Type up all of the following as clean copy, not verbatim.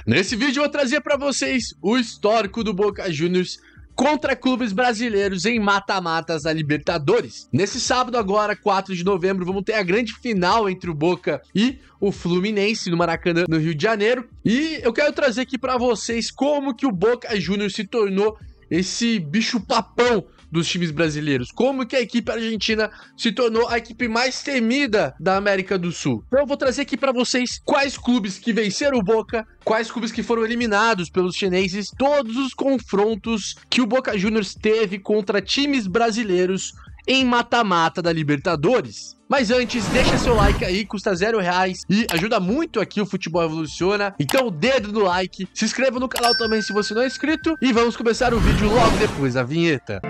Nesse vídeo eu vou trazer para vocês o histórico do Boca Juniors contra clubes brasileiros em mata-matas da Libertadores. Nesse sábado agora, 4 de novembro, vamos ter a grande final entre o Boca e o Fluminense no Maracanã, no Rio de Janeiro. E eu quero trazer aqui para vocês como que o Boca Juniors se tornou esse bicho-papão dos times brasileiros. Como que a equipe argentina se tornou a equipe mais temida da América do Sul. Então eu vou trazer aqui para vocês quais clubes que venceram o Boca, quais clubes que foram eliminados pelos chineses, todos os confrontos que o Boca Juniors teve contra times brasileiros em mata-mata da Libertadores. Mas antes, deixa seu like aí, custa R$0 e ajuda muito aqui o Futebol Evoluciona. Então, dedo no like, se inscreva no canal também se você não é inscrito e vamos começar o vídeo logo depois da vinheta.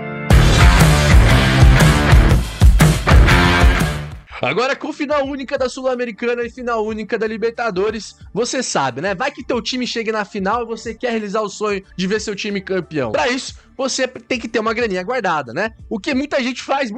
Agora com final única da Sul-Americana e final única da Libertadores, você sabe, né? Vai que teu time chegue na final e você quer realizar o sonho de ver seu time campeão. Pra isso, você tem que ter uma graninha guardada, né? O que muita gente faz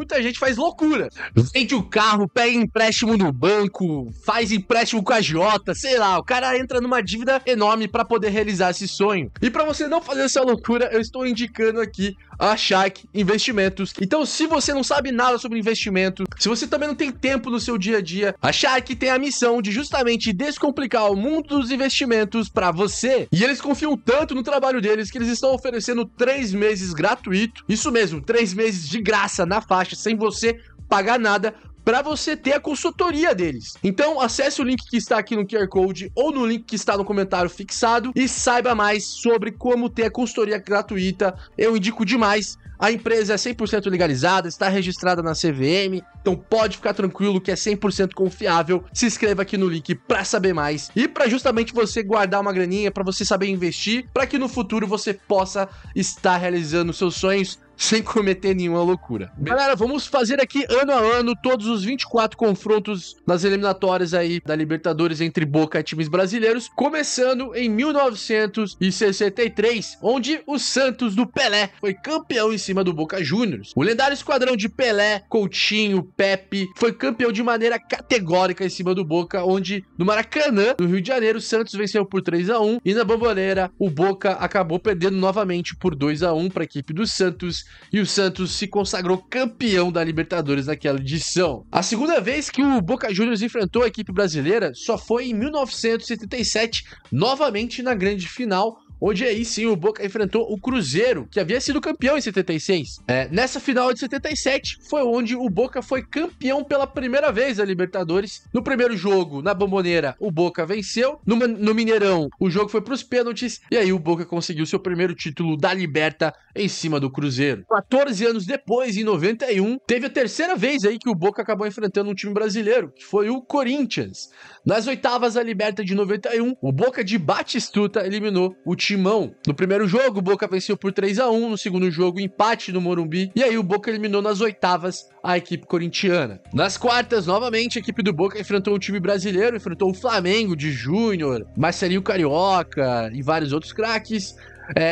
loucura. Vende o carro, pega empréstimo no banco, faz empréstimo com a agiota, sei lá, o cara entra numa dívida enorme pra poder realizar esse sonho. E pra você não fazer essa loucura, eu estou indicando aqui a Shark Investimentos. Então, se você não sabe nada sobre investimento, se você também não tem tempo no seu dia a dia, a Shark tem a missão de justamente descomplicar o mundo dos investimentos pra você. E eles confiam tanto no trabalho deles que eles estão oferecendo 3 meses gratuito. Isso mesmo, 3 meses de graça na faixa, sem você pagar nada, para você ter a consultoria deles. Então, acesse o link que está aqui no QR Code ou no link que está no comentário fixado e saiba mais sobre como ter a consultoria gratuita. Eu indico demais. A empresa é 100% legalizada, está registrada na CVM, então pode ficar tranquilo que é 100% confiável. Se inscreva aqui no link para saber mais e para justamente você guardar uma graninha, para você saber investir, para que no futuro você possa estar realizando seus sonhos sem cometer nenhuma loucura. Galera, vamos fazer aqui ano a ano todos os 24 confrontos nas eliminatórias aí da Libertadores entre Boca e times brasileiros, começando em 1963, onde o Santos do Pelé foi campeão em cima do Boca Juniors. O lendário esquadrão de Pelé, Coutinho, Pepe foi campeão de maneira categórica em cima do Boca, onde no Maracanã, no Rio de Janeiro, o Santos venceu por 3-1 e na Bomboneira o Boca acabou perdendo novamente por 2-1 para a equipe do Santos. E o Santos se consagrou campeão da Libertadores naquela edição. A segunda vez que o Boca Juniors enfrentou a equipe brasileira só foi em 1977, novamente na grande final, onde aí sim o Boca enfrentou o Cruzeiro, que havia sido campeão em 76. Nessa final de 77 foi onde o Boca foi campeão pela primeira vez da Libertadores. No primeiro jogo, na Bomboneira, o Boca venceu. No Mineirão, o jogo foi para os pênaltis. E aí o Boca conseguiu seu primeiro título da Liberta em cima do Cruzeiro. 14 anos depois, em 91, teve a terceira vez aí que o Boca acabou enfrentando um time brasileiro, que foi o Corinthians. Nas oitavas da Liberta de 91, o Boca de Batistuta eliminou o Timão. No primeiro jogo, o Boca venceu por 3-1, no segundo jogo, empate no Morumbi, e aí o Boca eliminou nas oitavas a equipe corintiana. Nas quartas, novamente, a equipe do Boca enfrentou um time brasileiro, enfrentou o Flamengo de Júnior, Marcelinho Carioca e vários outros craques.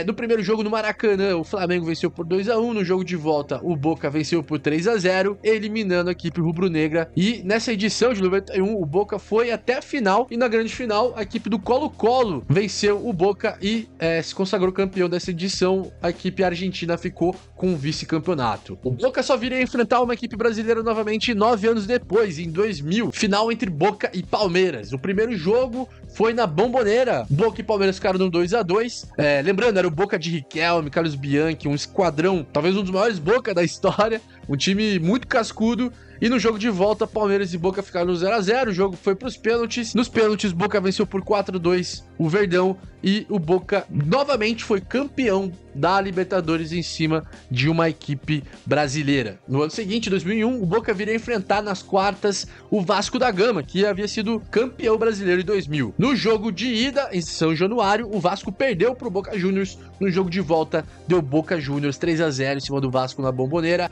No primeiro jogo no Maracanã, o Flamengo venceu por 2-1. No jogo de volta, o Boca venceu por 3-0, eliminando a equipe rubro-negra. E nessa edição de 91, o Boca foi até a final. E na grande final, a equipe do Colo-Colo venceu o Boca e se consagrou campeão dessa edição. A equipe argentina ficou com o vice-campeonato. O Boca só viria a enfrentar uma equipe brasileira novamente 9 anos depois, em 2000. Final entre Boca e Palmeiras. O primeiro jogo foi na Bomboneira. Boca e Palmeiras ficaram no 2-2. Lembrando, era o Boca de Riquelme, Carlos Bianchi, um esquadrão, talvez um dos maiores Boca da história, um time muito cascudo. E no jogo de volta, Palmeiras e Boca ficaram no 0-0. O jogo foi para os pênaltis. Nos pênaltis, Boca venceu por 4-2 o Verdão. E o Boca novamente foi campeão da Libertadores em cima de uma equipe brasileira. No ano seguinte, 2001, o Boca viria a enfrentar nas quartas o Vasco da Gama, que havia sido campeão brasileiro em 2000. No jogo de ida, em São Januário, o Vasco perdeu para o Boca Juniors. No jogo de volta, deu Boca Juniors 3-0 em cima do Vasco na Bomboneira.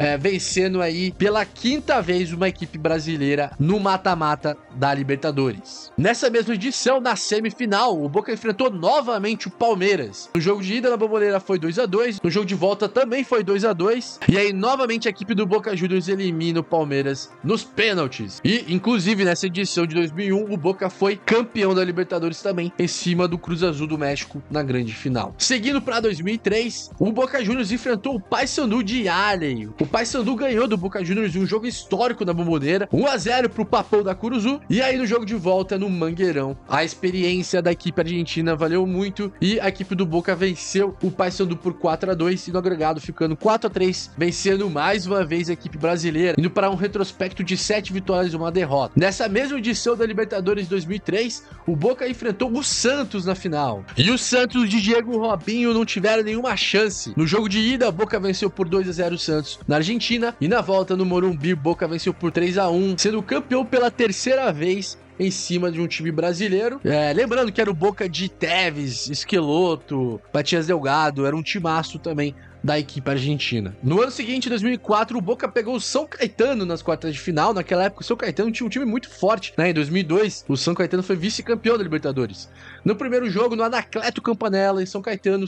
vencendo aí pela 5ª vez uma equipe brasileira no mata-mata da Libertadores. Nessa mesma edição, na semifinal, o Boca enfrentou novamente o Palmeiras. No jogo de ida na Bombonera foi 2-2, no jogo de volta também foi 2-2, e aí novamente a equipe do Boca Juniors elimina o Palmeiras nos pênaltis. E, inclusive, nessa edição de 2001, o Boca foi campeão da Libertadores também, em cima do Cruz Azul do México na grande final. Seguindo para 2003, o Boca Juniors enfrentou o Paysandu de Arley. O Paysandu ganhou do Boca Juniors em um jogo histórico na Bombonera, 1-0 pro Papão da Curuzu, e aí no jogo de volta no Mangueirão, a experiência da equipe argentina valeu muito e a equipe do Boca venceu o Paysandu por 4-2 e no agregado ficando 4-3, vencendo mais uma vez a equipe brasileira, indo para um retrospecto de 7 vitórias e uma derrota. Nessa mesma edição da Libertadores 2003, o Boca enfrentou o Santos na final. E os Santos de Diego Robinho não tiveram nenhuma chance. No jogo de ida, Boca venceu por 2-0 o Santos na Argentina e na volta no Morumbi, Boca venceu por 3-1, sendo campeão pela 3ª vez em cima de um time brasileiro. Lembrando que era o Boca de Tevez, Esqueloto, Matias Delgado, era um timaço também da equipe argentina. No ano seguinte, 2004, o Boca pegou o São Caetano nas quartas de final. Naquela época, o São Caetano tinha um time muito forte, né? Em 2002, o São Caetano foi vice-campeão da Libertadores. No primeiro jogo, no Anacleto Campanella, em São Caetano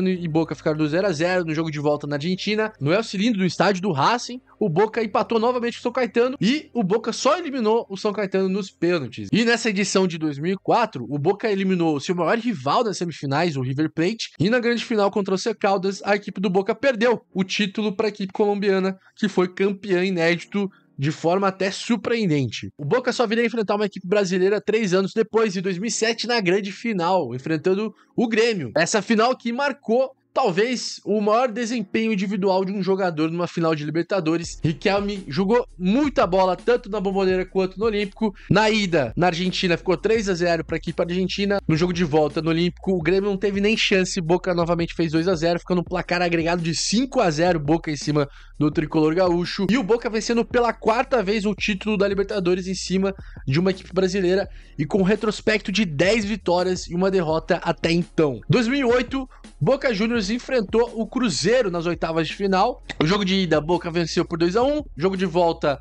e Boca ficaram do 0-0. No jogo de volta na Argentina, no El Cilindro, do estádio do Racing, o Boca empatou novamente com o São Caetano e o Boca só eliminou o São Caetano nos pênaltis. E nessa edição de 2004, o Boca eliminou o seu maior rival nas semifinais, o River Plate, e na grande final contra o C. Caldas, a equipe do Boca perdeu o título para a equipe colombiana, que foi campeã inédito de forma até surpreendente. O Boca só viria enfrentar uma equipe brasileira 3 anos depois, em 2007, na grande final, enfrentando o Grêmio. Essa final que marcou talvez o maior desempenho individual de um jogador numa final de Libertadores. Riquelme jogou muita bola, tanto na Bombonera quanto no Olímpico. Na ida, na Argentina, ficou 3-0 para a equipe argentina. No jogo de volta no Olímpico, o Grêmio não teve nem chance. Boca novamente fez 2-0, ficando um placar agregado de 5-0, Boca em cima do tricolor gaúcho. E o Boca vencendo pela 4ª vez o título da Libertadores em cima de uma equipe brasileira e com um retrospecto de 10 vitórias e uma derrota até então. 2008, Boca Juniors enfrentou o Cruzeiro nas oitavas de final. O jogo de ida, Boca venceu por 2-1. Jogo de volta,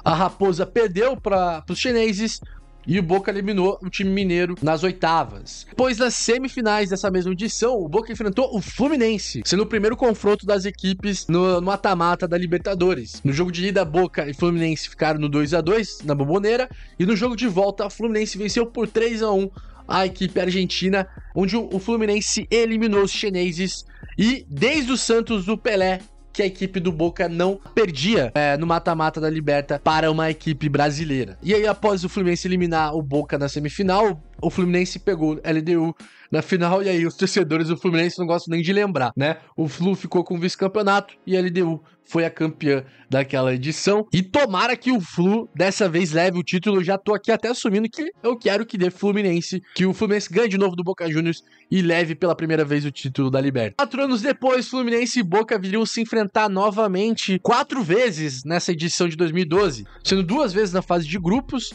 a Raposa perdeu para os chineses e o Boca eliminou o time mineiro nas oitavas. Depois, nas semifinais dessa mesma edição, o Boca enfrentou o Fluminense, sendo o primeiro confronto das equipes no mata-mata da Libertadores. No jogo de ida, Boca e Fluminense ficaram no 2-2 na Bombonera, e no jogo de volta, o Fluminense venceu por 3-1 a equipe argentina, onde o Fluminense eliminou os chineses. E desde o Santos do Pelé, que a equipe do Boca não perdia no mata-mata da Liberta para uma equipe brasileira. E aí, após o Fluminense eliminar o Boca na semifinal, o Fluminense pegou LDU na final, e aí os torcedores do Fluminense não gostam nem de lembrar, né? O Flu ficou com o vice-campeonato e a LDU foi a campeã daquela edição. E tomara que o Flu dessa vez leve o título. Eu já tô aqui até assumindo que eu quero que dê Fluminense, que o Fluminense ganhe de novo do Boca Juniors e leve pela primeira vez o título da Liberta. 4 anos depois, Fluminense e Boca viriam se enfrentar novamente 4 vezes nessa edição de 2012, sendo 2 vezes na fase de grupos,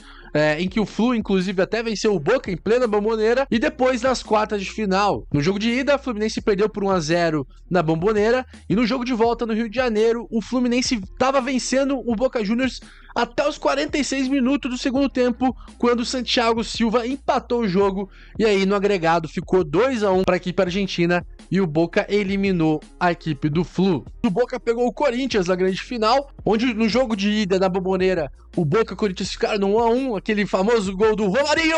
em que o Flu, inclusive, até venceu o Boca em plena Bombonera, e depois nas quartas de final. No jogo de ida, a Fluminense perdeu por 1-0 na Bombonera, e no jogo de volta no Rio de Janeiro, o Fluminense estava vencendo o Boca Juniors até os 46 minutos do segundo tempo, quando o Santiago Silva empatou o jogo, e aí no agregado ficou 2-1 para a equipe argentina, e o Boca eliminou a equipe do Flu. O Boca pegou o Corinthians na grande final, onde no jogo de ida na Bombonera, o Boca e o Corinthians ficaram no 1-1, aquele famoso gol do Romarinho!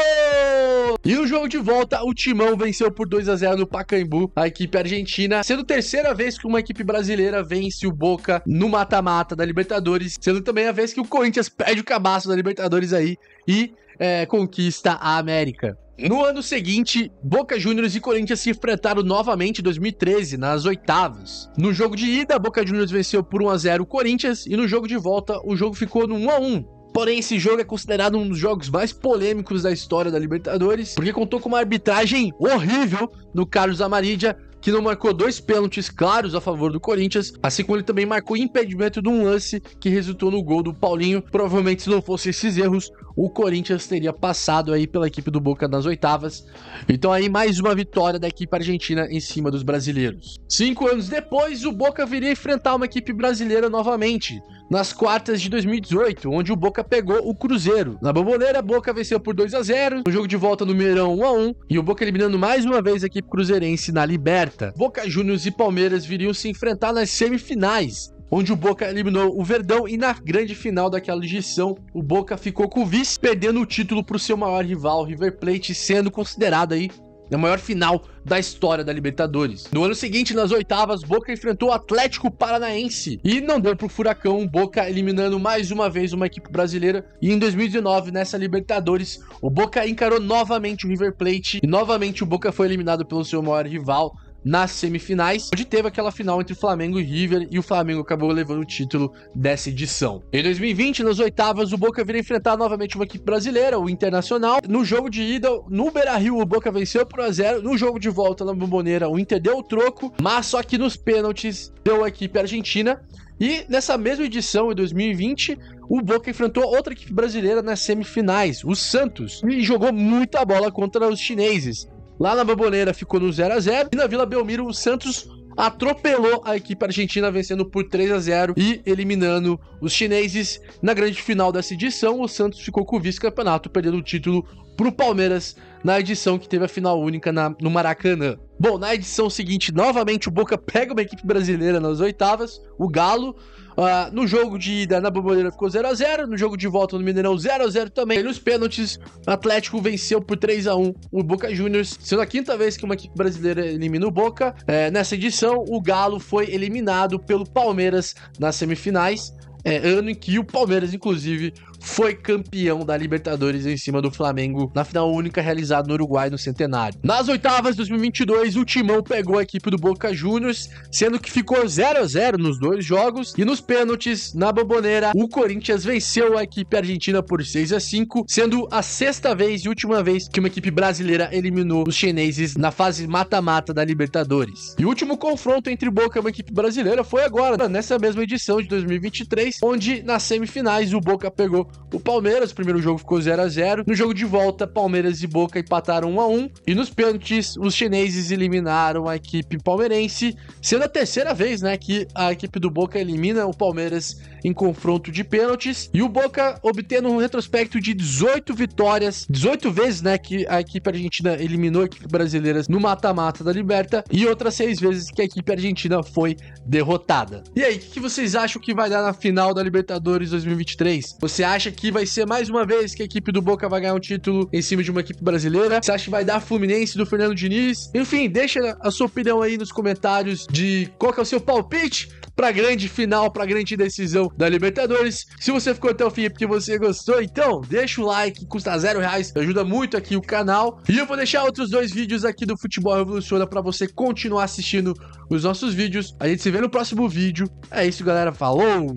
E no jogo de volta, o Timão venceu por 2-0 no Pacaembu, a equipe argentina, sendo a terceira vez que uma equipe brasileira vence o Boca no mata-mata da Libertadores, sendo também a vez que o Corinthians perde o cabaço da Libertadores aí e conquista a América. No ano seguinte, Boca Juniors e Corinthians se enfrentaram novamente em 2013, nas oitavas. No jogo de ida, Boca Juniors venceu por 1-0 o Corinthians, e no jogo de volta, o jogo ficou no 1-1. Porém, esse jogo é considerado um dos jogos mais polêmicos da história da Libertadores, porque contou com uma arbitragem horrível do Carlos Amarídia, que não marcou 2 pênaltis claros a favor do Corinthians, assim como ele também marcou impedimento de um lance que resultou no gol do Paulinho. Provavelmente, se não fossem esses erros, o Corinthians teria passado aí pela equipe do Boca nas oitavas. Então aí mais uma vitória da equipe argentina em cima dos brasileiros. 5 anos depois, o Boca viria enfrentar uma equipe brasileira novamente, nas quartas de 2018, onde o Boca pegou o Cruzeiro. Na Bombonera, Boca venceu por 2-0, no jogo de volta no Mineirão 1-1, e o Boca eliminando mais uma vez a equipe cruzeirense na Liberta. Boca Juniors e Palmeiras viriam se enfrentar nas semifinais, onde o Boca eliminou o Verdão, e na grande final daquela edição, o Boca ficou com o vice, perdendo o título para o seu maior rival, River Plate, sendo considerado aí a maior final da história da Libertadores. No ano seguinte, nas oitavas, Boca enfrentou o Atlético Paranaense e não deu pro Furacão, Boca eliminando mais uma vez uma equipe brasileira. E em 2019, nessa Libertadores, o Boca encarou novamente o River Plate e novamente o Boca foi eliminado pelo seu maior rival nas semifinais, onde teve aquela final entre Flamengo e River, e o Flamengo acabou levando o título dessa edição. Em 2020, nas oitavas, o Boca viria enfrentar novamente uma equipe brasileira, o Internacional. No jogo de ida, no Beira-Rio, o Boca venceu por 1-0. No jogo de volta, na Bombonera, o Inter deu o troco, mas só que nos pênaltis deu a equipe argentina. E nessa mesma edição, em 2020, o Boca enfrentou outra equipe brasileira nas semifinais, o Santos, e jogou muita bola contra os chineses. Lá na Bombonera ficou no 0-0 e na Vila Belmiro o Santos atropelou a equipe argentina, vencendo por 3-0 e eliminando os chineses. Na grande final dessa edição, o Santos ficou com o vice-campeonato, perdendo o título pro Palmeiras na edição que teve a final única no Maracanã. Bom, na edição seguinte, novamente o Boca pega uma equipe brasileira nas oitavas, o Galo. No jogo de ida, na Bombonera ficou 0-0, no jogo de volta no Mineirão 0-0 também. E nos pênaltis, o Atlético venceu por 3-1 o Boca Juniors, sendo a quinta vez que uma equipe brasileira elimina o Boca. Nessa edição, o Galo foi eliminado pelo Palmeiras nas semifinais, ano em que o Palmeiras, inclusive, foi campeão da Libertadores em cima do Flamengo na final única realizada no Uruguai no Centenário. Nas oitavas de 2022, o Timão pegou a equipe do Boca Juniors, sendo que ficou 0-0 nos dois jogos, e nos pênaltis, na Bombonera, o Corinthians venceu a equipe argentina por 6-5, sendo a sexta vez e última vez que uma equipe brasileira eliminou os chineses na fase mata-mata da Libertadores. E o último confronto entre Boca e uma equipe brasileira foi agora, nessa mesma edição de 2023, onde nas semifinais o Boca pegou o Palmeiras. O primeiro jogo ficou 0-0. No jogo de volta, Palmeiras e Boca empataram 1-1. E nos pênaltis, os chineses eliminaram a equipe palmeirense, sendo a terceira vez, que a equipe do Boca elimina o Palmeiras em confronto de pênaltis. E o Boca obtendo um retrospecto de 18 vitórias, 18 vezes, que a equipe argentina eliminou a equipe brasileira no mata-mata da Liberta, e outras 6 vezes que a equipe argentina foi derrotada. E aí, o que vocês acham que vai dar na final da Libertadores 2023? Você acha que vai ser mais uma vez que a equipe do Boca vai ganhar um título em cima de uma equipe brasileira? Você acha que vai dar Fluminense do Fernando Diniz? Enfim, deixa a sua opinião aí nos comentários de qual que é o seu palpite pra grande final, pra grande decisão da Libertadores. Se você ficou até o fim porque você gostou, então deixa o like, custa R$0, ajuda muito aqui o canal. E eu vou deixar outros 2 vídeos aqui do Futebol Revoluciona pra você continuar assistindo os nossos vídeos. A gente se vê no próximo vídeo. É isso, galera. Falou!